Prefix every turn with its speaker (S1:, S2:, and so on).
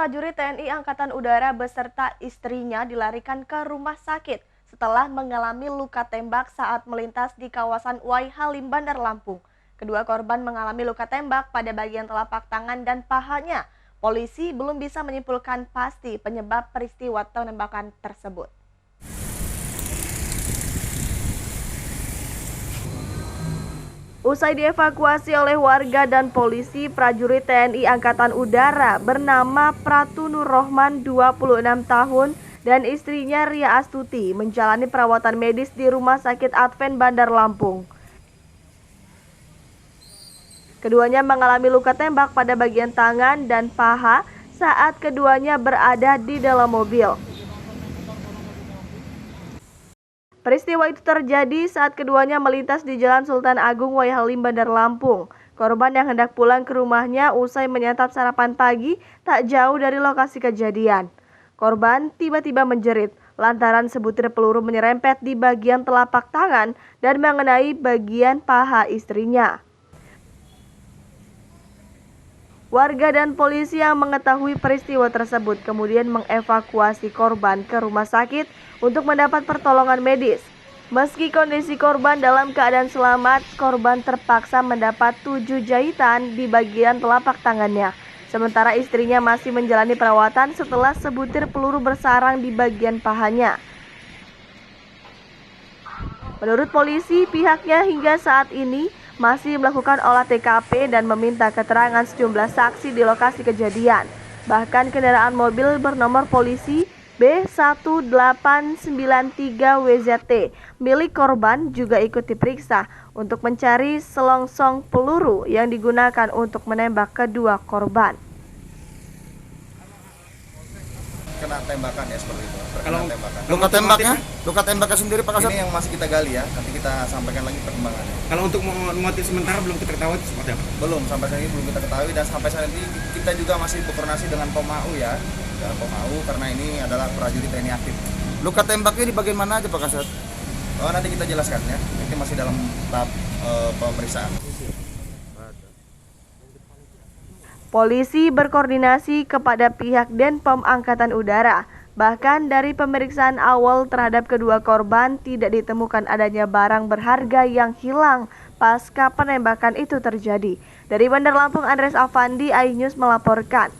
S1: prajurit TNI Angkatan Udara beserta istrinya dilarikan ke rumah sakit setelah mengalami luka tembak saat melintas di kawasan Wai Halim, Bandar Lampung. Kedua korban mengalami luka tembak pada bagian telapak tangan dan pahanya. Polisi belum bisa menyimpulkan pasti penyebab peristiwa penembakan tersebut. Usai dievakuasi oleh warga dan polisi, prajurit TNI Angkatan Udara bernama Pratu Nur Rohman, 26 tahun, dan istrinya Ria Astuti menjalani perawatan medis di Rumah Sakit Advent Bandar Lampung. Keduanya mengalami luka tembak pada bagian tangan dan paha saat keduanya berada di dalam mobil. Peristiwa itu terjadi saat keduanya melintas di Jalan Sultan Agung Wai Halim, Bandar Lampung. Korban yang hendak pulang ke rumahnya usai menyantap sarapan pagi tak jauh dari lokasi kejadian. Korban tiba-tiba menjerit lantaran sebutir peluru menyerempet di bagian telapak tangan dan mengenai bagian paha istrinya. Warga dan polisi yang mengetahui peristiwa tersebut kemudian mengevakuasi korban ke rumah sakit untuk mendapat pertolongan medis. Meski kondisi korban dalam keadaan selamat, korban terpaksa mendapat 7 jahitan di bagian telapak tangannya. Sementara istrinya masih menjalani perawatan setelah sebutir peluru bersarang di bagian pahanya. Menurut polisi, pihaknya hingga saat ini masih melakukan olah TKP dan meminta keterangan sejumlah saksi di lokasi kejadian. Bahkan kendaraan mobil bernomor polisi B1893WZT milik korban juga ikut diperiksa untuk mencari selongsong peluru yang digunakan untuk menembak kedua korban.
S2: Kena tembakan ya seperti itu.
S3: Luka tembaknya sendiri Pak Kasat?
S2: Ini yang masih kita gali ya, nanti kita sampaikan lagi perkembangannya.
S3: Kalau untuk motif sementara belum kita ketahui seperti apa?
S2: Belum, sampai saat ini belum kita ketahui dan sampai saat ini kita juga masih berkoordinasi dengan POMAU ya. Dengan POMAU karena ini adalah prajurit TNI aktif.
S3: Luka tembaknya di bagian mana aja Pak Kasat?
S2: Oh, nanti kita jelaskan ya, ini masih dalam tahap pemeriksaan.
S1: Polisi berkoordinasi kepada pihak Denpom Angkatan Udara. Bahkan dari pemeriksaan awal terhadap kedua korban tidak ditemukan adanya barang berharga yang hilang pasca penembakan itu terjadi. Dari Bandar Lampung, Andres Afandi, iNews melaporkan.